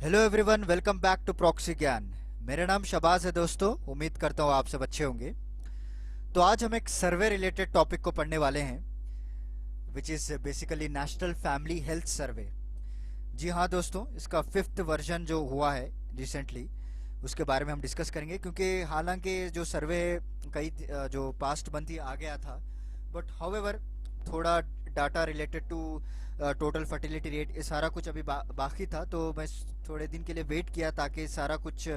Hello everyone, welcome back to proxy Gyan. मेरा नाम शबाज है दोस्तों। उम्मीद करता हूँ आप सब अच्छे होंगे। तो आज हम एक सर्वे रिलेटेड टॉपिक को पढ़ने वाले हैं, which is basically national family health survey. जी हाँ दोस्तों, इसका फिफ्थ वर्जन जो हुआ है रिसेंटली, उसके बारे में हम डिस्कस करेंगे। क्योंकि हालांकि जो सर्वे कई जो पास्ट मंथ ही आ गया था, बट हाउएवर थोड़ा data related to total fertility rate, ये सारा कुछ अभी बाकी था। तो मैं थोड़े दिन के लिए वेट किया ताकि सारा कुछ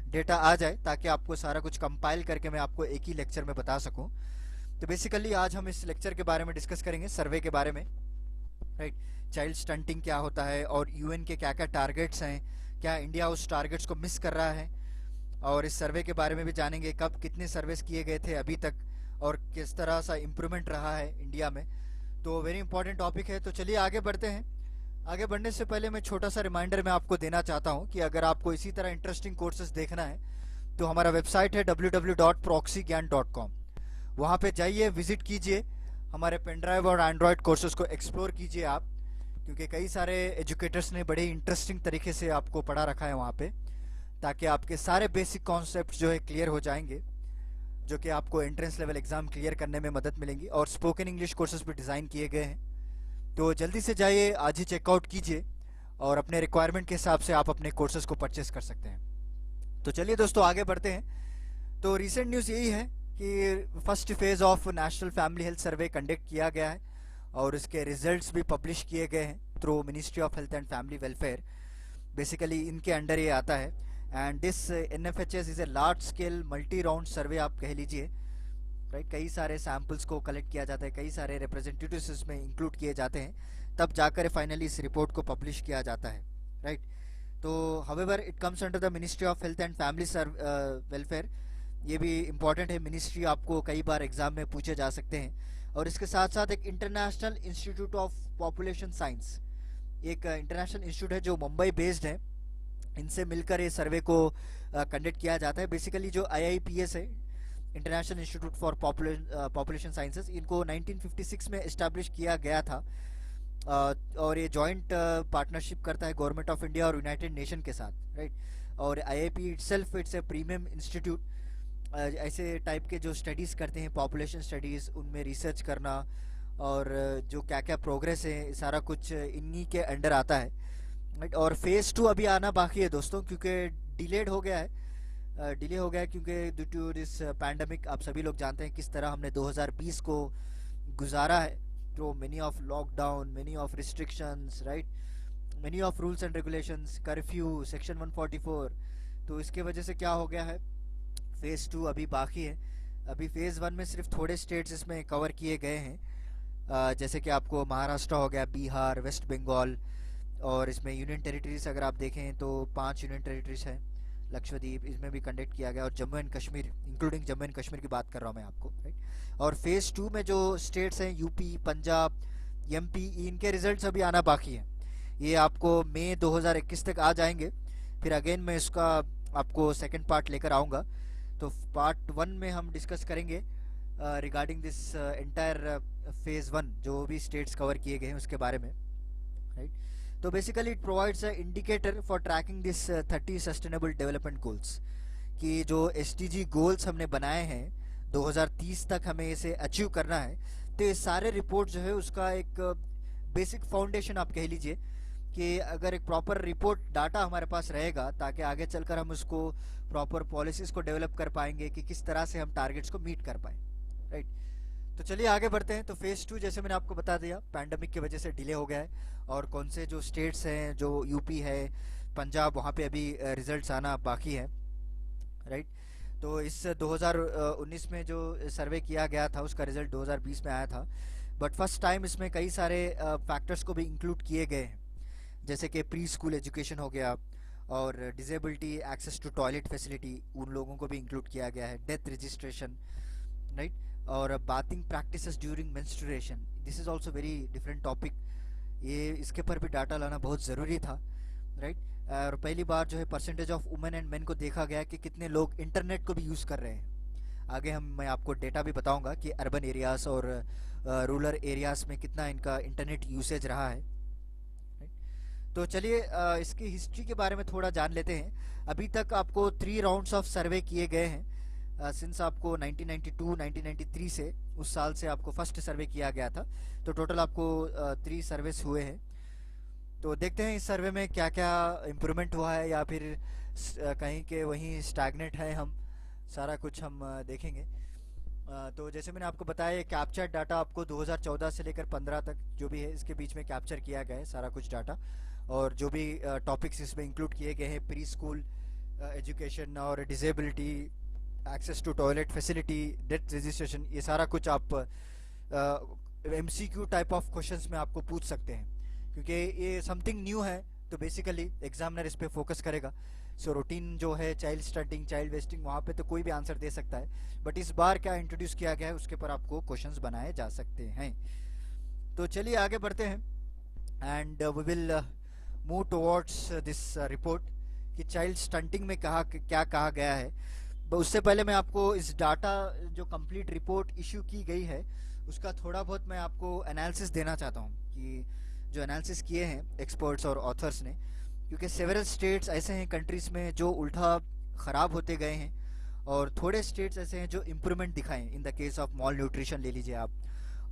डेटा आ जाए, ताकि आपको सारा कुछ कंपाइल करके मैं आपको एक ही लेक्चर में बता सकूं। तो बेसिकली आज हम इस लेक्चर के बारे में डिस्कस करेंगे, सर्वे के बारे में। राइट, चाइल्ड स्टंटिंग क्या होता है और यूएन के क्या क्या टारगेट्स हैं, क्या इंडिया उस टारगेट्स को मिस कर रहा है, और इस सर्वे के बारे में भी जानेंगे कब कितने सर्वेस किए गए थे अभी तक और किस तरह सा इम्प्रूवमेंट रहा है इंडिया में। तो वेरी इंपॉर्टेंट टॉपिक है। तो चलिए आगे बढ़ते हैं। आगे बढ़ने से पहले मैं छोटा सा रिमाइंडर मैं आपको देना चाहता हूं कि अगर आपको इसी तरह इंटरेस्टिंग कोर्सेज देखना है तो हमारा वेबसाइट है www.proxygyan.com। वहाँ पे जाइए, विजिट कीजिए, हमारे पेन ड्राइव और एंड्रॉयड कोर्सेज को एक्सप्लोर कीजिए आप। क्योंकि कई सारे एजुकेटर्स ने बड़े इंटरेस्टिंग तरीके से आपको पढ़ा रखा है वहाँ पे, ताकि आपके सारे बेसिक कॉन्सेप्ट जो है क्लियर हो जाएंगे, जो कि आपको एंट्रेंस लेवल एग्जाम क्लियर करने में मदद मिलेंगी। और स्पोकन इंग्लिश कोर्सेज भी डिज़ाइन किए गए हैं। तो जल्दी से जाइए, आज ही चेकआउट कीजिए और अपने रिक्वायरमेंट के हिसाब से आप अपने कोर्सेज को परचेस कर सकते हैं। तो चलिए दोस्तों आगे बढ़ते हैं। तो रिसेंट न्यूज़ यही है कि first phase of national family health survey conduct किया गया है और इसके रिजल्ट्स भी पब्लिश किए गए हैं through ministry of health and family welfare. Basically इनके अंडर ये आता है। And this NFHS is a large scale multi round survey, आप कह लीजिए। राइट, कई सारे सैम्पल्स को कलेक्ट किया जाता है, कई सारे रिप्रेजेंटेटिव्स इसमें इंक्लूड किए जाते हैं, तब जाकर फाइनली इस रिपोर्ट को पब्लिश किया जाता है। राइट, तो however it comes under the ministry of health and family welfare. ये भी इम्पॉर्टेंट है, मिनिस्ट्री आपको कई बार एग्जाम में पूछे जा सकते हैं। और इसके साथ साथ एक international institute of population science, एक इंटरनेशनल इंस्टीट्यूट है जो मुंबई बेस्ड है, इनसे मिलकर ये सर्वे को कंडक्ट किया जाता है। बेसिकली जो IIPS है, international institute for population sciences, इनको 1956 में इस्टेब्लिश किया गया था। और ये जॉइंट पार्टनरशिप करता है गवर्नमेंट ऑफ इंडिया और यूनाइटेड नेशन के साथ। राइट, और IIP itself it's a premium institute. ऐसे टाइप के जो स्टडीज़ करते हैं, पॉपुलेशन स्टडीज़, उनमें रिसर्च करना और जो क्या क्या प्रोग्रेस है, सारा कुछ इन्हीं के अंडर आता है। राइट, और फेज़ 2 अभी आना बाकी है दोस्तों, क्योंकि डिलेड हो गया है। डिले हो गया है क्योंकि ड्यू टू दिस पैंडमिक। आप सभी लोग जानते हैं किस तरह हमने 2020 को गुजारा है। तो many of lockdown, many of restrictions, right, many of rules and regulations, curfew, section 144। तो इसके वजह से क्या हो गया है, फेज़ 2 अभी बाकी है। अभी फेज़ 1 में सिर्फ थोड़े स्टेट्स इसमें कवर किए गए हैं, जैसे कि आपको महाराष्ट्र हो गया, बिहार, वेस्ट बंगाल। और इसमें यूनियन टेरिटरीज अगर आप देखें तो 5 यूनियन टेरिटरीज हैं, लक्षद्वीप, इसमें भी कंडक्ट किया गया। और Jammu and Kashmir, including Jammu and Kashmir की बात कर रहा हूँ मैं आपको। राइट, और फेज़ 2 में जो स्टेट्स हैं, यूपी, पंजाब, MP, इनके रिजल्ट्स अभी आना बाकी हैं। ये आपको मई 2021 तक आ जाएंगे। फिर अगेन मैं इसका आपको सेकंड पार्ट लेकर आऊँगा। तो पार्ट 1 में हम डिस्कस करेंगे रिगार्डिंग दिस एंटायर फेज़ 1, जो भी स्टेट्स कवर किए गए हैं उसके बारे में। राइट, तो basically it provides a indicator for tracking this 30 sustainable development goals, कि जो SDG गोल्स हमने बनाए हैं 2030 तक हमें इसे अचीव करना है। तो ये सारे रिपोर्ट जो है उसका एक बेसिक फाउंडेशन आप कह लीजिए, कि अगर एक प्रॉपर रिपोर्ट डाटा हमारे पास रहेगा, ताकि आगे चलकर हम उसको प्रॉपर पॉलिसीज़ को डेवलप कर पाएंगे कि किस तरह से हम टारगेट्स को मीट कर पाएँ। राइट, तो चलिए आगे बढ़ते हैं। तो फेज़ 2 जैसे मैंने आपको बता दिया, पैंडमिक की वजह से डिले हो गया है। और कौन से जो स्टेट्स हैं, जो यूपी है, पंजाब, वहाँ पे अभी रिजल्ट्स आना बाकी है। राइट, तो इस 2019 में जो सर्वे किया गया था उसका रिजल्ट 2020 में आया था। बट फर्स्ट टाइम इसमें कई सारे फैक्टर्स को भी इंक्लूड किए गए हैं, जैसे कि प्री स्कूल एजुकेशन हो गया, और disability, access to toilet facility, उन लोगों को भी इंक्लूड किया गया है, डेथ रजिस्ट्रेशन। राइट, और bathing practices during menstruation, this is also very different topic. ये इसके पर भी डाटा लाना बहुत ज़रूरी था। राइट, और पहली बार जो है percentage of women and main को देखा गया कि कितने लोग इंटरनेट को भी यूज़ कर रहे हैं। आगे मैं आपको डेटा भी बताऊंगा कि अर्बन एरियाज़ और रूरल एरियाज़ में कितना इनका इंटरनेट यूसेज रहा है। तो चलिए इसकी हिस्ट्री के बारे में थोड़ा जान लेते हैं। अभी तक आपको 3 राउंड्स ऑफ सर्वे किए गए हैं सिंस आपको 1992 1993 से उस साल से आपको फर्स्ट सर्वे किया गया था। तो टोटल आपको 3 सर्विस हुए हैं। तो देखते हैं इस सर्वे में क्या क्या इम्प्रूवमेंट हुआ है या फिर कहीं के वहीं स्टैग्नेट है। हम सारा कुछ हम देखेंगे। तो जैसे मैंने आपको बताया ये कैप्चर डाटा आपको 2014 से लेकर 15 तक जो भी है इसके बीच में कैप्चर किया गया है सारा कुछ डाटा। और जो भी टॉपिक्स इसमें इंक्लूड किए गए हैं प्री स्कूल एजुकेशन और disability, access to toilet facility, death registration, ये सारा कुछ आप एमसीक्यू टाइप ऑफ क्वेश्चंस में आपको पूछ सकते हैं क्योंकि ये समथिंग न्यू है। तो बेसिकली एग्जामिनर इस पे फोकस करेगा। सो रूटीन जो है चाइल्ड स्टंटिंग, चाइल्ड वेस्टिंग, वहाँ पे तो कोई भी आंसर दे सकता है, बट इस बार क्या इंट्रोड्यूस किया गया है उसके पर आपको क्वेश्चंस बनाए जा सकते हैं। तो चलिए आगे बढ़ते हैं and we will move towards this report कि चाइल्ड स्टंटिंग में क्या कहा गया है। उससे पहले मैं आपको इस डाटा जो कंप्लीट रिपोर्ट इशू की गई है उसका थोड़ा बहुत मैं आपको एनालिसिस देना चाहता हूँ कि जो एनालिसिस किए हैं एक्सपर्ट्स और ऑथर्स ने, क्योंकि सेवरल स्टेट्स ऐसे हैं कंट्रीज में जो उल्टा ख़राब होते गए हैं और थोड़े स्टेट्स ऐसे हैं जो इम्प्रूवमेंट दिखाएं। In the case of malnutrition ले लीजिए आप,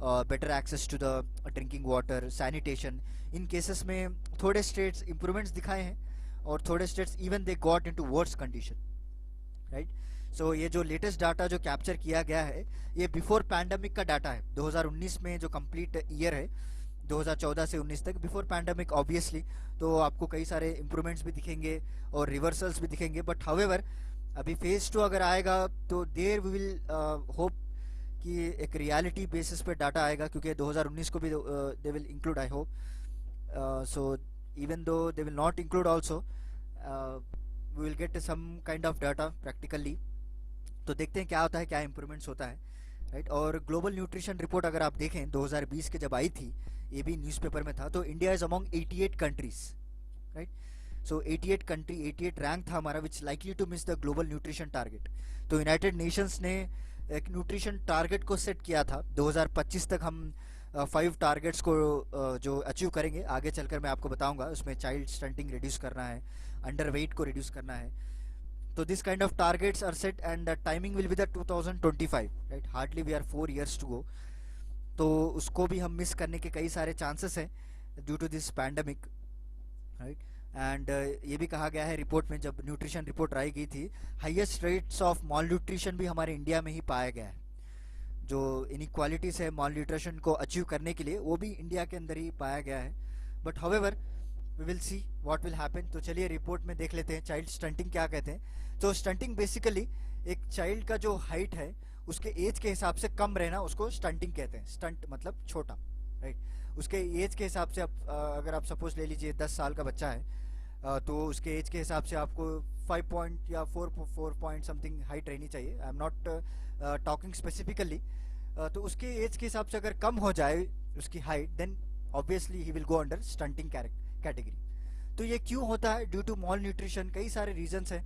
better access to the drinking water, sanitation, इन केसेस में थोड़े स्टेट्स इम्प्रूवमेंट्स दिखाए हैं और थोड़े states even they got into worse condition, right. So ये जो लेटेस्ट डाटा जो कैप्चर किया गया है ये बिफोर पैंडमिक का डाटा है। 2019 में जो कंप्लीट ईयर है 2014 से 19 तक, बिफोर पैंडमिक ऑब्वियसली, तो आपको कई सारे इम्प्रूवमेंट्स भी दिखेंगे और रिवर्सल्स भी दिखेंगे। बट हाउएवर अभी फेज 2 अगर आएगा तो देयर वी विल होप कि एक रियलिटी बेसिस पे डाटा आएगा, क्योंकि 2019 को भी they will include, I hope. So even though they will not include also, we will get some kind of data practically. तो देखते हैं क्या होता है, क्या इम्प्रूवमेंट्स होता है, राइट। और ग्लोबल न्यूट्रिशन रिपोर्ट अगर आप देखें 2020 के जब आई थी, ये भी न्यूज़पेपर में था, तो India is among 88 countries, right. So 88 country, 88 rank था हमारा, which likely to miss the global nutrition target. तो यूनाइटेड नेशंस ने एक न्यूट्रिशन टारगेट को सेट किया था 2025 तक हम 5 टारगेट्स को जो अचीव करेंगे। आगे चलकर मैं आपको बताऊंगा, उसमें चाइल्ड स्टंटिंग रिड्यूस करना है, अंडर वेट को रिड्यूस करना है। तो this kind of targets are set and the timing will be the 2025, right. Hardly we are 4 years to go. तो उसको भी हम मिस करने के कई सारे चांसेस हैं due to this pandemic, right. And ये भी कहा गया है रिपोर्ट में, जब न्यूट्रिशन रिपोर्ट आई गई थी, highest rates of mall nutrition भी हमारे इंडिया में ही पाया गया है। जो इनइक्वालिटीज़ है मॉल न्यूट्रिशन को अचीव करने के लिए, वो भी इंडिया के अंदर ही पाया गया है। But however we will see what will happen. तो चलिए रिपोर्ट में देख लेते हैं चाइल्ड स्टंटिंग क्या कहते हैं। तो स्टंटिंग बेसिकली एक चाइल्ड का जो हाइट है उसके एज के हिसाब से कम रहना, उसको स्टंटिंग कहते हैं। स्टंट मतलब छोटा, राइट। उसके एज के हिसाब से अगर आप सपोज ले लीजिए 10 साल का बच्चा है, तो उसके एज के हिसाब से आपको 5 पॉइंट या 4 पॉइंट समथिंग हाइट रहनी चाहिए। I am not talking specifically. तो उसके एज के हिसाब से अगर कम हो जाए उसकी height, then obviously he will go under stunting category. तो ये क्यों होता है? ड्यू टू मॉल न्यूट्रिशन कई सारे रीजंस हैं।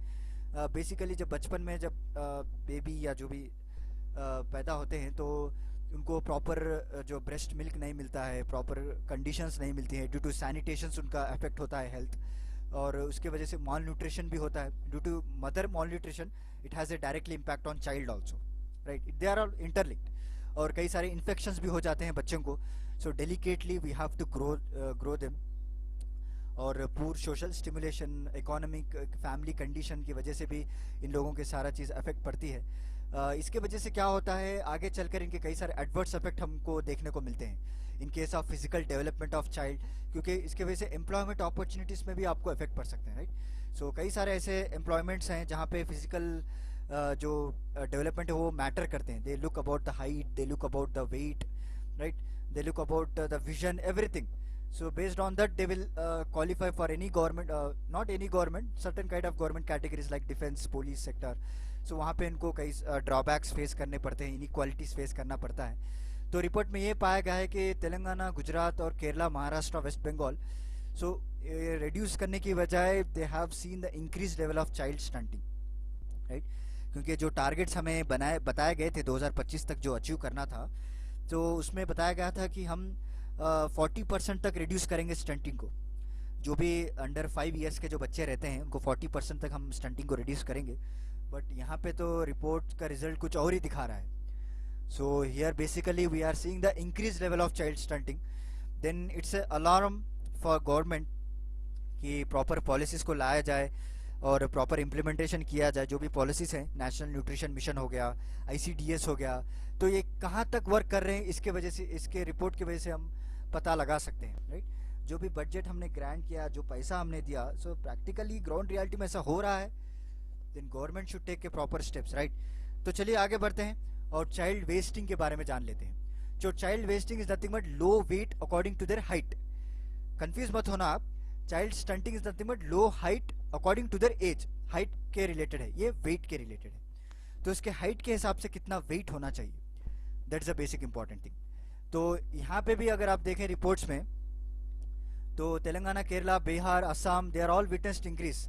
बेसिकली जब बचपन में जब बेबी या जो भी पैदा होते हैं तो उनको प्रॉपर जो ब्रेस्ट मिल्क नहीं मिलता है, प्रॉपर कंडीशंस नहीं मिलती हैं, ड्यू टू सैनिटेशंस उनका अफेक्ट होता है हेल्थ, और उसके वजह से मॉल न्यूट्रिशन भी होता है। Due to mother malnutrition it has a directly impact on child also, right. They are all interlinked. और कई सारे इन्फेक्शंस भी हो जाते हैं बच्चों को। So delicately we have to grow them. और poor social stimulation, economic, family condition की वजह से भी इन लोगों के सारा चीज़ अफेक्ट पड़ती है। इसके वजह से क्या होता है, आगे चलकर इनके कई सारे एडवर्स इफेक्ट हमको देखने को मिलते हैं in case of physical development of child, क्योंकि इसके वजह से एम्प्लॉयमेंट अपॉर्चुनिटीज़ में भी आपको इफेक्ट पड़ सकते हैं, राइट। सो कई सारे ऐसे एम्प्लॉयमेंट्स हैं जहाँ पे फिजिकल जो डेवलपमेंट है वो मैटर करते हैं। They look about the height, they look about the weight, right, they look about the vision, everything. So based on that they will qualify for any government, not any government, certain kind of government categories like defense, police sector. So वहाँ पे इनको कई drawbacks face करने पड़ते हैं, inequalities face करना पड़ता है। तो रिपोर्ट में ये पाया गया है कि तेलंगाना, गुजरात और केरला, महाराष्ट्र, वेस्ट बंगाल, सो रिड्यूस करने की बजाय they have seen the increase level of child stunting, right. क्योंकि जो टारगेट्स हमें बताए गए थे 2025 तक जो अचीव करना था, तो उसमें बताया गया था कि हम 40% तक रिड्यूस करेंगे स्टंटिंग को। जो भी अंडर 5 ईयर्स के जो बच्चे रहते हैं उनको 40% तक हम स्टंटिंग को रिड्यूस करेंगे, बट यहाँ पे तो रिपोर्ट का रिजल्ट कुछ और ही दिखा रहा है. So here basically we are seeing the increased level of child stunting. Then it's a alarm for government कि प्रॉपर पॉलिसीज़ को लाया जाए और प्रॉपर इम्प्लीमेंटेशन किया जाए. जो भी पॉलिसीज़ हैं, नेशनल न्यूट्रिशन मिशन हो गया, ICDS हो गया, तो ये कहाँ तक वर्क कर रहे हैं इसके वजह से, इसके रिपोर्ट की वजह से हम पता लगा सकते हैं, राइट. जो भी बजट हमने ग्रांट किया, जो पैसा हमने दिया, सो प्रैक्टिकली ग्राउंड रियलिटी में ऐसा हो रहा है, देन गवर्नमेंट शुड टेक के प्रॉपर स्टेप्स, राइट. तो चलिए आगे बढ़ते हैं और चाइल्ड वेस्टिंग के बारे में जान लेते हैं. जो child wasting is nothing but low weight according to their height. Confuse मत होना आप, child stunting is nothing but low height according to their age. Height के रिलेटेड है, ये वेट के रिलेटेड है. तो इसके हाइट के हिसाब से कितना वेट होना चाहिए, that's a basic important thing. तो यहाँ पे भी अगर आप देखें रिपोर्ट्स में, तो Telangana, Kerala, Bihar, Assam, they are all witnessed increase,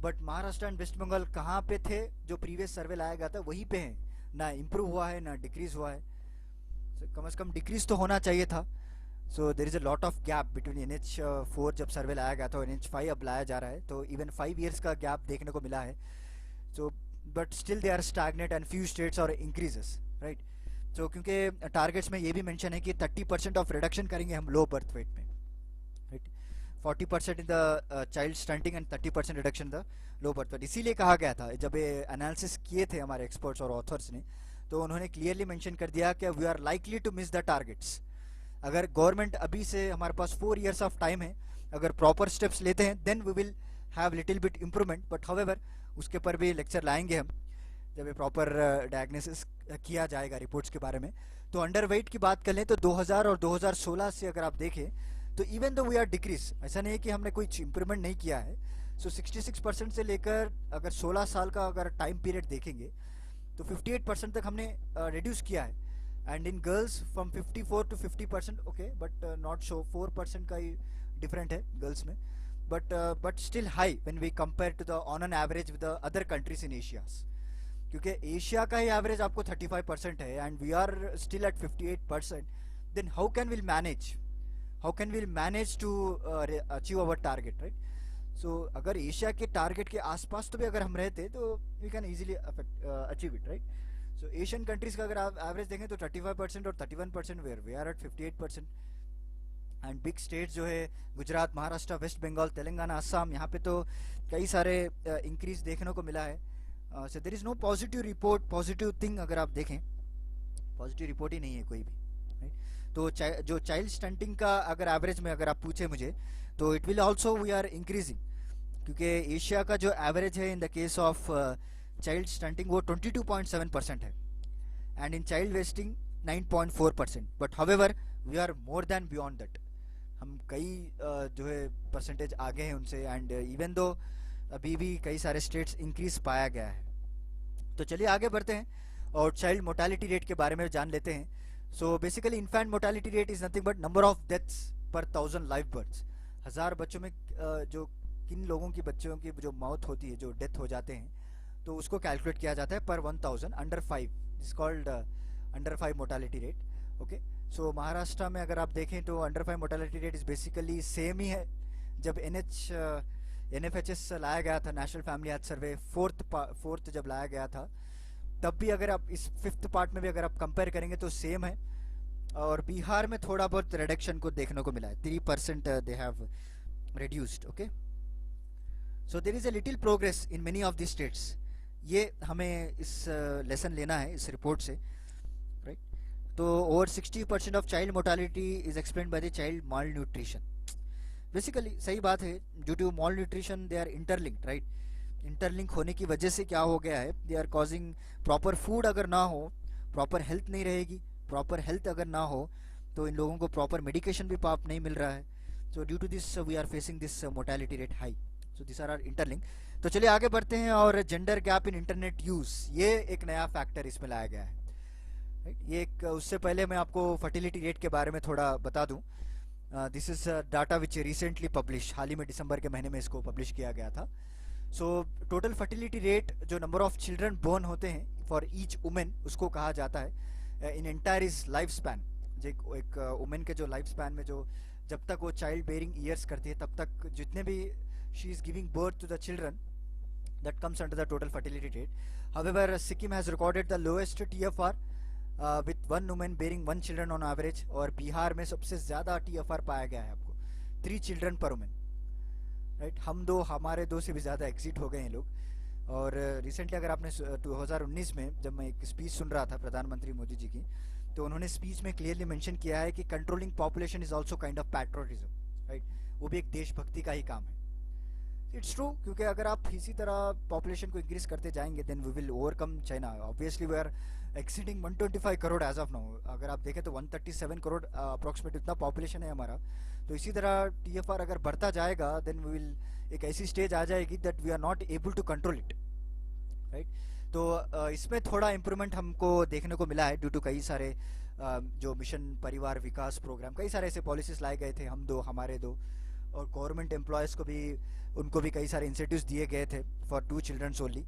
but Maharashtra and West Bengal कहाँ पे थे जो प्रीवियस सर्वे लाया गया था वहीं पे हैं. ना इम्प्रूव हुआ है ना डिक्रीज हुआ है. कम से कम डिक्रीज तो होना चाहिए था. So there is a lot of gap between NH4 जब सर्वे लाया गया था और NH5 अब लाया जा रहा है, तो इवन 5 ईयर्स का गैप देखने को मिला है. So but still they are stagnate and few states और इंक्रीजेस, राइट. सो क्योंकि टारगेट्स में ये भी मेंशन है कि 30% ऑफ रिडक्शन करेंगे हम लो बर्थ वेट में, right. 40% in the child stunting and 30% reduction the low birth weight. इसीलिए कहा गया था, जब ये एनालिसिस किए थे हमारे एक्सपर्ट्स और ऑथर्स ने, तो उन्होंने क्लियरली मेंशन कर दिया कि we are likely to miss the targets. अगर गवर्नमेंट अभी से, हमारे पास 4 ईयर्स ऑफ टाइम है, अगर प्रॉपर स्टेप्स लेते हैं then we will have little bit improvement. But however उसके पर भी लेक्चर लाएंगे हम जब ये प्रॉपर डायग्नोसिस किया जाएगा रिपोर्ट्स के बारे में. तो अंडर वेट की बात कर लें तो 2000 और 2016 से अगर आप देखें तो even though we are decrease, ऐसा नहीं है कि हमने कोई इम्प्रूवमेंट नहीं किया है. सो 66% से लेकर अगर 16 साल का अगर टाइम पीरियड देखेंगे तो 58% तक हमने रिड्यूस किया है. And in girls from 54 to 50%, okay, but not show 4% का ही डिफरेंट है गर्ल्स में, but still high when we compare to the on an average with the other countries in Asias. क्योंकि एशिया का ही एवरेज आपको 35% है and we are still at 58%. Then how can we'll manage to achieve our target, right. So अगर Asia के target के आसपास तो भी अगर हम रहते तो we can easily achieve it, right. So Asian countries का अगर आप एवरेज देखें तो 35% और 31%, where we are at 58%. And big states जो है गुजरात, महाराष्ट्र, वेस्ट बंगाल, तेलंगाना, असम, यहाँ पे तो कई सारे इंक्रीज देखने को मिला है. So there is no positive report, positive thing अगर आप देखें, पॉजिटिव रिपोर्ट ही नहीं है कोई भी, राइट. तो जो चाइल्ड स्टंटिंग का अगर एवरेज में अगर आप पूछे मुझे तो it will also we are increasing, क्योंकि एशिया का जो एवरेज है in the case of child stunting वो 22.7% है and in child wasting 9.4%. But however we are more than beyond that, हम कई जो है परसेंटेज आगे हैं उनसे. एंड इवन दो अभी भी कई सारे स्टेट्स इंक्रीज पाया गया है. तो चलिए आगे बढ़ते हैं और चाइल्ड मोर्टेलिटी रेट के बारे में जान लेते हैं. So basically infant mortality rate is nothing but number of deaths पर 1000 लाइव बर्थ्स. 1000 बच्चों में जो किन लोगों की, बच्चों की जो मौत होती है, जो डेथ हो जाते हैं, तो उसको कैलकुलेट किया जाता है पर 1000 under 5, is called under 5 mortality rate, okay. So Maharashtra में अगर आप देखें तो under 5 mortality rate is basically same ही है. जब NFHS लाया गया था, national family health survey, fourth जब लाया गया था, तब भी अगर आप इस 5th पार्ट में भी अगर आप कंपेयर करेंगे तो सेम है. और बिहार में थोड़ा बहुत रिडक्शन को देखने को मिला है, 3% they have reduced, okay. So there is a little progress in many of the states. ये हमें इस लेसन लेना है इस रिपोर्ट से, राइट. तो over 60% of child mortality is explained by the child malnutrition. Basically सही बात है, due to malnutrition they are interlinked, right. Interlink होने की वजह से क्या हो गया है, they are causing, proper food अगर ना हो, प्रॉपर हेल्थ नहीं रहेगी. प्रॉपर हेल्थ अगर ना हो तो इन लोगों को प्रॉपर मेडिकेशन भी पाप नहीं मिल रहा है. So due to this we are facing this mortality rate high. So this are interlink. तो चलिए आगे बढ़ते हैं और gender gap in internet use, ये एक नया फैक्टर इसमें लाया गया है, राइट. ये एक, उससे पहले मैं आपको फर्टिलिटी रेट के बारे में थोड़ा बता दूं. This is data which recently publish, हाल ही में दिसंबर के महीने में इसको पब्लिश किया गया था. सो टोटल फर्टिलिटी रेट, जो नंबर ऑफ चिल्ड्रन बोर्न होते हैं फॉर ईच वुमेन, उसको कहा जाता है in entire is life span. एक वुमेन के जो लाइफ स्पैन में जो जब तक वो चाइल्ड बेयरिंग ईयर्स करती है तब तक जितने भी she is giving birth to the children, that comes under the total fertility rate. However, Sikkim has recorded the lowest TFR with one woman bearing one children on average, और बिहार में सबसे ज़्यादा TFR पाया गया है आपको 3 children per woman, राइट। हमारे दो से भी ज़्यादा एक्सिट हो गए हैं लोग। और रिसेंटली अगर आपने 2019 में जब मैं एक स्पीच सुन रहा था प्रधानमंत्री मोदी जी की, तो उन्होंने स्पीच में क्लियरली मेंशन किया है कि controlling population is also kind of patriotism, right. वो भी एक देशभक्ति का ही काम है। इट्स ट्रू, क्योंकि अगर आप इसी तरह पॉपुलेशन को इंक्रीज करते जाएंगे then we will overcome China. Obviously we are exceeding 125 crore as of now. अगर आप देखें तो 137 करोड़ अप्रोक्सीमेट इतना पॉपुलेशन है हमारा। तो इसी तरह टीएफआर अगर बढ़ता जाएगा देन वी विल, एक ऐसी स्टेज आ जाएगी that we are not able to control it, right. तो इसमें थोड़ा इम्प्रूवमेंट हमको देखने को मिला है ड्यू टू कई सारे जो मिशन परिवार विकास प्रोग्राम, कई सारे ऐसे पॉलिसीज लाए गए थे, हम दो हमारे दो। और गवर्नमेंट एम्प्लॉयज़ को भी, उनको भी कई सारे इंसेंटिव्स दिए गए थे फॉर 2 चिल्ड्रंस ओनली,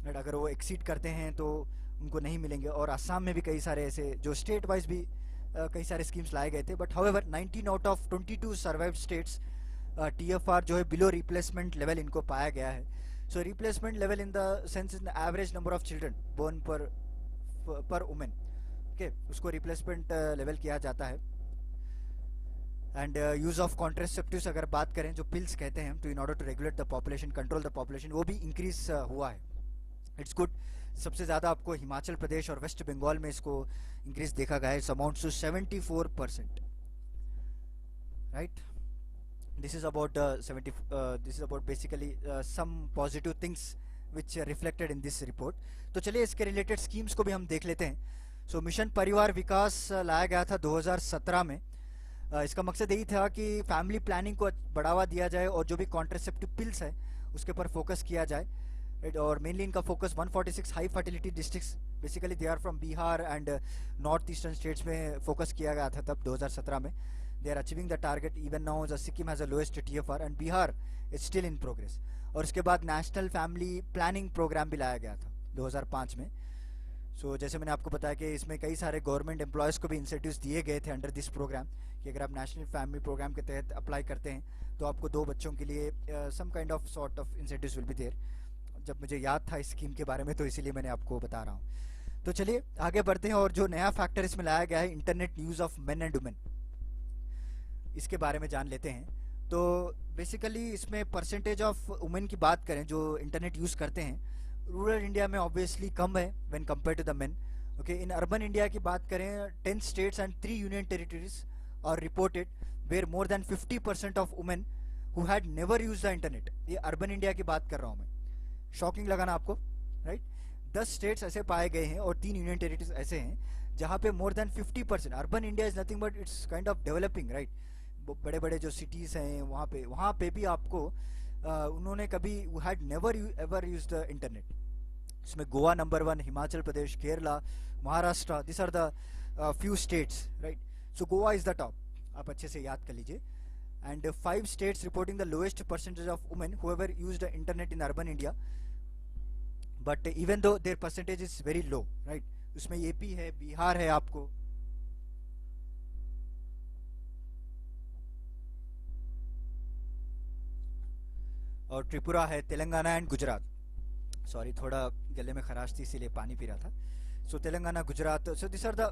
बट अगर वो एक्सीड करते हैं तो उनको नहीं मिलेंगे। और असम में भी कई सारे ऐसे जो स्टेट वाइज भी कई सारे स्कीम्स लाए गए थे। But however 19 out of 22 survived states TFR जो है बिलो रिप्लेसमेंट लेवल इनको पाया गया है। So replacement level in the sense in average number of children born per women, okay, उसको रिप्लेसमेंट लेवल किया जाता है। एंड यूज़ ऑफ कॉन्ट्रासेप्टिव्स अगर बात करें, जो पिल्स कहते हैं, तो in order to regulate the population, control the population, वो भी इंक्रीज हुआ है। It's good. सबसे ज़्यादा आपको हिमाचल प्रदेश और वेस्ट बंगाल में इसको इंक्रीज देखा गया है। It's amounts to 74%, right. This is about this is about basically some positive things which reflected in this report. तो चलिए इसके रिलेटेड स्कीम्स को भी हम देख लेते हैं। सो मिशन परिवार विकास लाया गया था 2017 में। इसका मकसद यही था कि फैमिली प्लानिंग को बढ़ावा दिया जाए और जो भी कॉन्ट्रासेप्टिव पिल्स है उसके पर फोकस किया जाए, राइट। और मेनली इनका focus 146 high fertility districts, basically they are from Bihar and north eastern states में फोकस किया गया था तब 2017 में। They are achieving the target. Even now the Sikkim has the lowest TFR and Bihar is still in progress. और इसके बाद नेशनल फैमिली प्लानिंग प्रोग्राम भी लाया गया था 2005 में। सो जैसे मैंने आपको बताया कि इसमें कई सारे गवर्नमेंट एम्प्लॉयज़ को भी इंसेंटिव्स दिए गए थे अंडर दिस प्रोग्राम, कि अगर आप नेशनल फैमिली प्रोग्राम के तहत अप्लाई करते हैं तो आपको 2 बच्चों के लिए some kind of sort of incentives will be there. जब मुझे याद था इस स्कीम के बारे में तो इसीलिए मैंने आपको बता रहा हूँ। तो चलिए आगे बढ़ते हैं। और जो नया फैक्टर इसमें लाया गया है, internet use of main and women, इसके बारे में जान लेते हैं। तो बेसिकली इसमें परसेंटेज ऑफ वुमेन की बात करें जो इंटरनेट यूज़ करते हैं, रूरल इंडिया में ऑब्वियसली कम है when compare to the men, okay. In urban India की बात करें, 10 states and 3 union territories are reported where more than 50% of women who had never use the internet. ये urban India की बात कर रहा हूँ मैं। शॉकिंग लगा ना आपको, राइट। 10 स्टेट्स ऐसे पाए गए हैं और 3 यूनियन टेरिटरीज ऐसे हैं जहाँ पे मोर than 50%। Urban India is nothing but it's kind of developing, right. बड़े बड़े जो सिटीज़ हैं वहाँ पे भी आपको उन्होंने कभी had never ever use the internet. इसमें Goa number 1, Himachal Pradesh, Kerala, Maharashtra, this are the few states, right. So Goa is the top, आप अच्छे से याद कर लीजिए। And 5 states reporting the lowest percentage of women who ever use the internet in urban India, but even though their percentage is very low, right. उसमें UP है, बिहार है आपको, और त्रिपुरा है, तेलंगाना एंड गुजरात। सॉरी, थोड़ा गले में खराश थी इसीलिए पानी पी रहा था। So Telangana, Gujarat, so this are the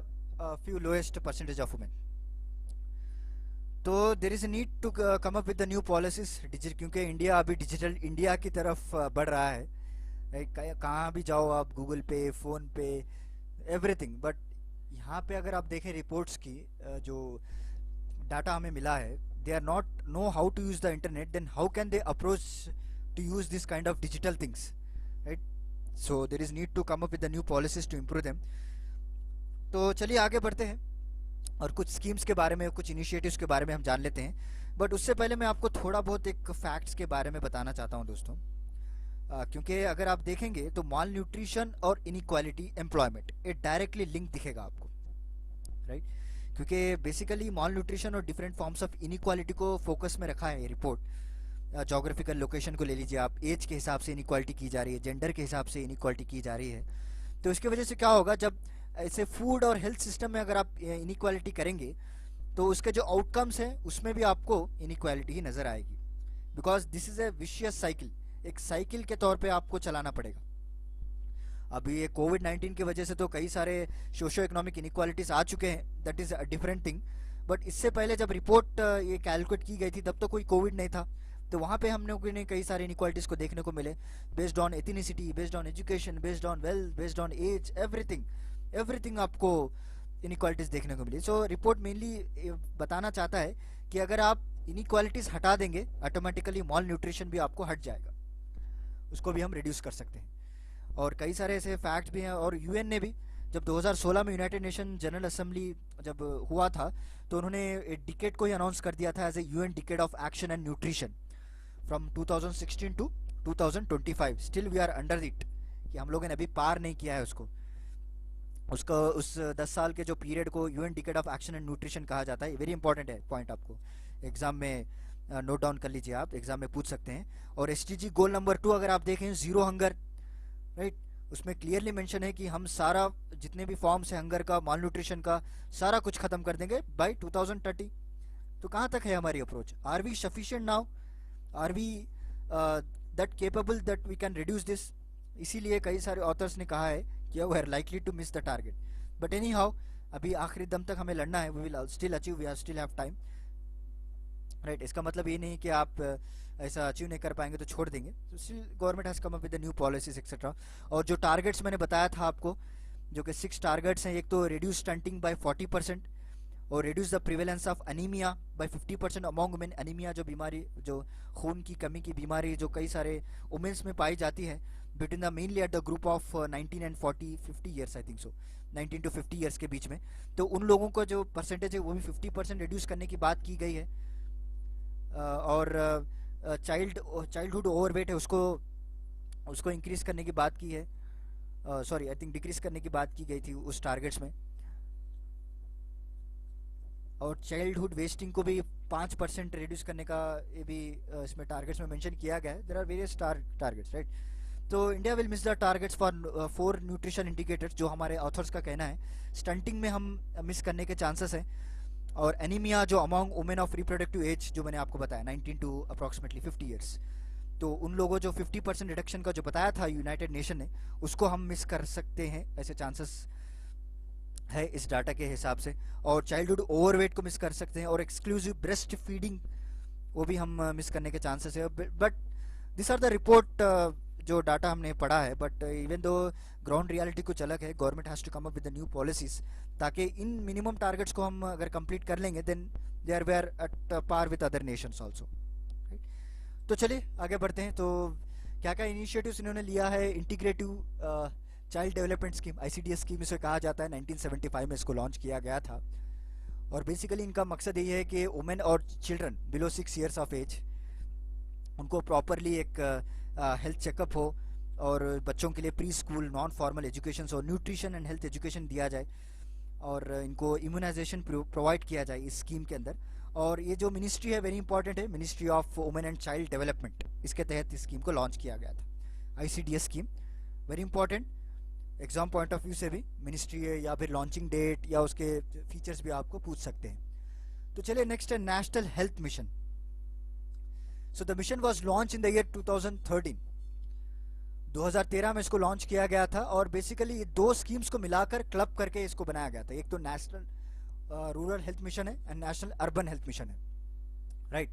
few lowest percentage of women. तो there is a need to come up with the new policies, क्योंकि इंडिया अभी डिजिटल इंडिया की तरफ बढ़ रहा है। कहाँ भी जाओ आप, गूगल पे, फ़ोन पे, एवरीथिंग। बट यहाँ पे अगर आप देखें रिपोर्ट्स की, जो डाटा हमें मिला है, they are not know how to use the internet, then how can they approach to use this kind of digital things, right? So there is need to come up with the new policies to improve them. तो चलिए आगे बढ़ते हैं और कुछ schemes के बारे में, कुछ इनिशिएटिव्स के बारे में हम जान लेते हैं। बट उससे पहले मैं आपको थोड़ा बहुत एक फैक्ट्स के बारे में बताना चाहता हूँ दोस्तों, क्योंकि अगर आप देखेंगे तो माल न्यूट्रिशन और इनइक्वालिटी एम्प्लॉयमेंट, ये डायरेक्टली लिंक दिखेगा आपको, राइट। क्योंकि बेसिकली माल न्यूट्रिशन और डिफरेंट फॉर्म्स ऑफ इनइक्वालिटी को फोकस में रखा है ये रिपोर्ट। जोग्राफिकल लोकेशन को ले लीजिए आप, एज के हिसाब से इनइक्वालिटी की जा रही है, जेंडर के हिसाब से इनइक्वालिटी की जा रही है। तो इसकी वजह से क्या होगा, जब ऐसे फूड और हेल्थ सिस्टम में अगर आप इनइक्वालिटी करेंगे तो उसके जो आउटकम्स हैं उसमें भी आपको इनइक्वालिटी ही नज़र आएगी, because this is a vicious cycle, एक साइकिल के तौर पे आपको चलाना पड़ेगा। अभी ये कोविड-19 की वजह से तो कई सारे सोशो इकोनॉमिक इनइक्वालिटीज आ चुके हैं, that is a different thing, but इससे पहले जब रिपोर्ट ये कैलकुलेट की गई थी तब तो कोई कोविड नहीं था, तो वहाँ पे हम लोगों ने कई सारे इनइक्वालिटीज को देखने को मिले, based on ethnicity, based on education, based on wealth, based on age, everything everything आपको इनइक्वालिटीज देखने को मिली। सो रिपोर्ट मेनली बताना चाहता है कि अगर आप इनइक्वालिटीज हटा देंगे, ऑटोमेटिकली मॉल न्यूट्रिशन भी आपको हट जाएगा, उसको भी हम रिड्यूस कर सकते हैं। और कई सारे ऐसे फैक्ट भी हैं, और यूएन ने भी जब 2016 में यूनाइटेड नेशन जनरल असेंबली जब हुआ था तो उन्होंने एक डिकेड को ही अनाउंस कर दिया था as a UN decade of action and nutrition from 2016 to 2025। Still we are under it, कि हम लोगों ने अभी पार नहीं किया है उसको, उसका उस 10 साल के जो पीरियड को UN decade of action and nutrition कहा जाता है। वेरी इंपॉर्टेंट है पॉइंट, आपको एग्जाम में नोट डाउन कर लीजिए, आप एग्जाम में पूछ सकते हैं। और एसडीजी गोल नंबर 2 अगर आप देखें, जीरो हंगर, राइट, उसमें क्लियरली मेंशन है कि हम सारा जितने भी फॉर्म्स है हंगर का, माल न्यूट्रिशन का, सारा कुछ खत्म कर देंगे बाय 2030। तो कहाँ तक है हमारी approach? Are we sufficient now? Are we that capable that we can reduce this? इसीलिए कई सारे ऑथर्स ने कहा है कि we are likely to miss the target, but anyhow अभी आखिरी दम तक हमें लड़ना है, we will still achieve, we are still have time, right. इसका मतलब ये नहीं कि आप ऐसा अचीव नहीं कर पाएंगे तो छोड़ देंगे, तो still government has come up with the new policies etcetera. और जो टारगेट्स मैंने बताया था आपको, जो कि 6 टारगेट्स हैं, एक तो रिड्यूस स्टंटिंग बाय 40%, और reduce the prevalence of anaemia by 50% among women. Anaemia जो बीमारी, जो खून की कमी की बीमारी जो कई सारे वुमेन्स में पाई जाती है, between the mainly at the group of 19 and 50 years, I think so 19 to 50 years के बीच में, तो उन लोगों का जो परसेंटेज है वो भी 50% रिड्यूस करने की बात की गई है। और चाइल्डहुड ओवरवेट है उसको इंक्रीज करने की बात की है, सॉरी आई थिंक डिक्रीज करने की बात की गई थी उस टारगेट्स में। और चाइल्डहुड वेस्टिंग को भी 5% रिड्यूस करने का ये भी इसमें टारगेट्स में मेंशन किया गया है। There are various targets, right. तो India will miss the targets for 4 nutrition indicators, जो हमारे ऑथर्स का कहना है। स्टंटिंग में हम मिस करने के चांसेस हैं, और एनीमिया जो among women of reproductive age, जो मैंने आपको बताया 19 टू अप्रॉक्सीमेटली 50 ईयर्स, तो उन लोगों जो 50% रिडक्शन का जो बताया था यूनाइटेड नेशन ने, उसको हम मिस कर सकते हैं, ऐसे चांसेस है इस डाटा के हिसाब से। और चाइल्डहुड ओवरवेट को मिस कर सकते हैं, और एक्सक्लूसिव ब्रेस्ट फीडिंग वो भी हम मिस करने के चांसेस है। But this are the report जो डाटा हमने पढ़ा है, but even though ground reality कुछ अलग है, government has to come up with the new policies, ताकि इन मिनिमम टारगेट्स को हम अगर कंप्लीट कर लेंगे then they are where at par with other nations also, right. तो चलिए आगे बढ़ते हैं। तो क्या क्या इनिशिएटिव्स इन्होंने लिया है? Integrative child development scheme, ICDS scheme इसे कहा जाता है, 1975 में इसको लॉन्च किया गया था। और बेसिकली इनका मकसद यही है कि वुमेन और children below 6 years of age, उनको प्रॉपरली एक हेल्थ चेकअप हो, और बच्चों के लिए preschool non formal education हो, न्यूट्रिशन एंड हेल्थ एजुकेशन दिया जाए, और इनको इम्यूनाइजेशन प्रोवाइड किया जाए इस स्कीम के अंदर। और ये जो मिनिस्ट्री है वेरी इंपॉर्टेंट है, ministry of women and child development, इसके तहत इस स्कीम को लॉन्च किया गया था। ICDS scheme very important, exam point of view से भी मिनिस्ट्री है, या फिर लॉन्चिंग डेट या उसके फीचर्स भी आपको पूछ सकते हैं। तो चलिए नेक्स्ट है national health mission. So the mission was launch in the year 2013, 2013 में इसको लॉन्च किया गया था। और बेसिकली ये 2 स्कीम्स को मिलाकर क्लब करके इसको बनाया गया था। एक तो नेशनल रूरल हेल्थ मिशन है and national urban health mission है, राइट।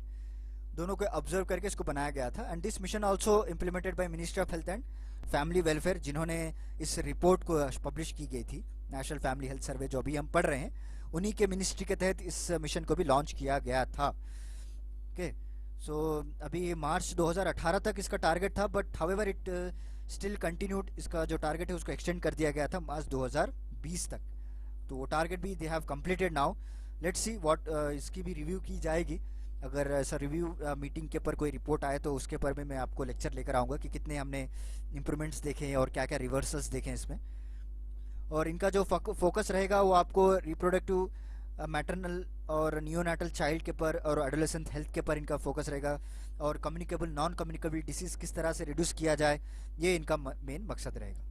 दोनों को ऑब्जर्व करके इसको बनाया गया था। And this mission also implemented by ministry of health and family welfare, जिन्होंने इस रिपोर्ट को पब्लिश की गई थी, नेशनल फैमिली हेल्थ सर्वे जो अभी हम पढ़ रहे हैं, उन्हीं के मिनिस्ट्री के तहत इस मिशन को भी लॉन्च किया गया था। ओके, सो अभी मार्च 2018 तक इसका टारगेट था, but however it still continued, इसका जो टारगेट है उसको एक्सटेंड कर दिया गया था मार्च 2020 तक। तो वो टारगेट भी they have completed now. Let's see what, इसकी भी रिव्यू की जाएगी। अगर ऐसा रिव्यू मीटिंग के ऊपर कोई रिपोर्ट आए तो उसके ऊपर भी मैं आपको लेक्चर लेकर आऊँगा कि कितने हमने इम्प्रूवमेंट्स देखे हैं और क्या क्या रिवर्सल्स देखे हैं इसमें। और इनका जो फोकस रहेगा वो आपको रिप्रोडक्टिव, मैटरनल और नियोनेटल चाइल्ड के पर और एडोलेसेंट हेल्थ के पर इनका फोकस रहेगा, और कम्युनिकेबल नॉन कम्युनिकेबल डिसीज़ किस तरह से रिड्यूस किया जाए, ये इनका मेन मकसद रहेगा।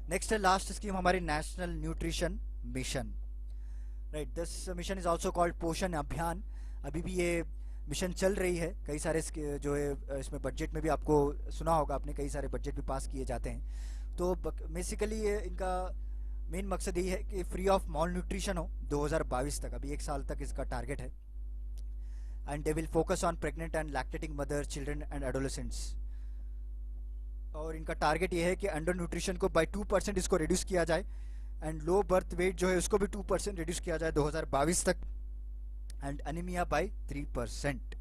नेक्स्ट है लास्ट स्कीम हमारी national nutrition mission. Right, this mission is also called पोषण अभियान। अभी भी ये मिशन चल रही है। कई सारे जो है इसमें बजट में भी आपको सुना होगा आपने, कई सारे बजट भी पास किए जाते हैं। तो बेसिकली ये इनका मेन मकसद यही है कि फ्री ऑफ मॉल न्यूट्रिशन हो 2022 तक। अभी एक साल तक इसका टारगेट है। And they will focus on pregnant and lactating mother, children and adolescents. और इनका टारगेट ये है कि अंडर न्यूट्रिशन को बाय 2% इसको रिड्यूस किया जाए, एंड लो बर्थ वेट जो है उसको भी 2% रिड्यूस किया जाए 2022 तक, and anaemia by 3%।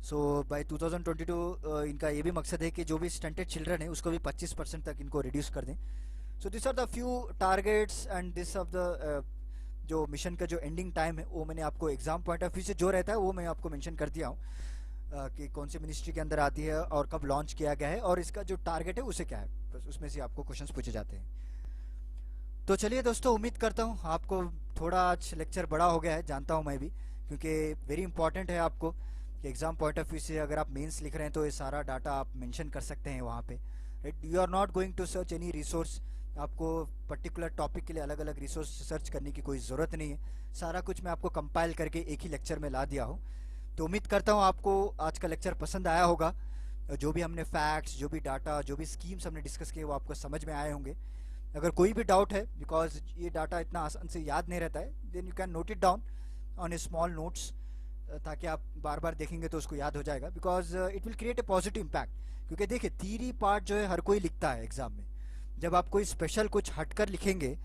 So by 2022 इनका ये भी मकसद है कि जो भी स्टंटेड चिल्ड्रन है उसको भी 25% तक इनको रिड्यूस कर दें। So this are the few targets and this of the जो मिशन का जो एंडिंग टाइम है वो मैंने आपको एग्जाम पॉइंट ऑफ व्यू से जो रहता है वो मैं आपको मेंशन कर दिया हूँ कि कौन सी मिनिस्ट्री के अंदर आती है और कब लॉन्च किया गया है और इसका जो टारगेट है उसे क्या है, बस उसमें से आपको क्वेश्चंस पूछे जाते हैं। तो चलिए दोस्तों, उम्मीद करता हूँ आपको थोड़ा आज लेक्चर बड़ा हो गया है, जानता हूँ मैं भी, क्योंकि वेरी इंपॉर्टेंट है आपको कि एग्जाम पॉइंट ऑफ व्यू से अगर आप मेंस लिख रहे हैं तो ये सारा डाटा आप मेंशन कर सकते हैं वहाँ पे। You are not going to search any resource. आपको पर्टिकुलर टॉपिक के लिए अलग अलग रिसोर्स सर्च करने की कोई ज़रूरत नहीं है। सारा कुछ मैं आपको कंपाइल करके एक ही लेक्चर में ला दिया हूँ। तो उम्मीद करता हूँ आपको आज का लेक्चर पसंद आया होगा। जो भी हमने फैक्ट्स, जो भी डाटा, जो भी स्कीम्स हमने डिस्कस किए वो आपको समझ में आए होंगे। अगर कोई भी डाउट है, बिकॉज ये डाटा इतना आसान से याद नहीं रहता है, then you can note it down on a small notes, ताकि आप बार बार देखेंगे तो उसको याद हो जाएगा, because it will create a positive impact. क्योंकि देखिए, थीरी पार्ट जो है हर कोई लिखता है एग्जाम में। जब आप कोई स्पेशल कुछ हटकर लिखेंगे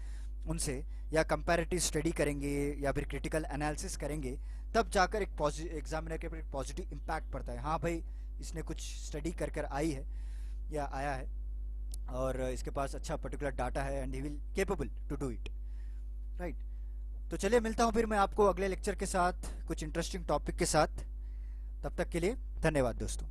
उनसे, या कंपैरेटिव स्टडी करेंगे या फिर क्रिटिकल एनालिसिस करेंगे, तब जाकर एक एग्जामिनर के ऊपर एक पॉजिटिव इम्पैक्ट पड़ता है। हाँ भाई, इसने कुछ स्टडी कर कर आई है या आया है और इसके पास अच्छा पर्टिकुलर डाटा है, and he will capable to do it, right. तो चलिए, मिलता हूँ फिर मैं आपको अगले लेक्चर के साथ कुछ इंटरेस्टिंग टॉपिक के साथ। तब तक के लिए धन्यवाद दोस्तों।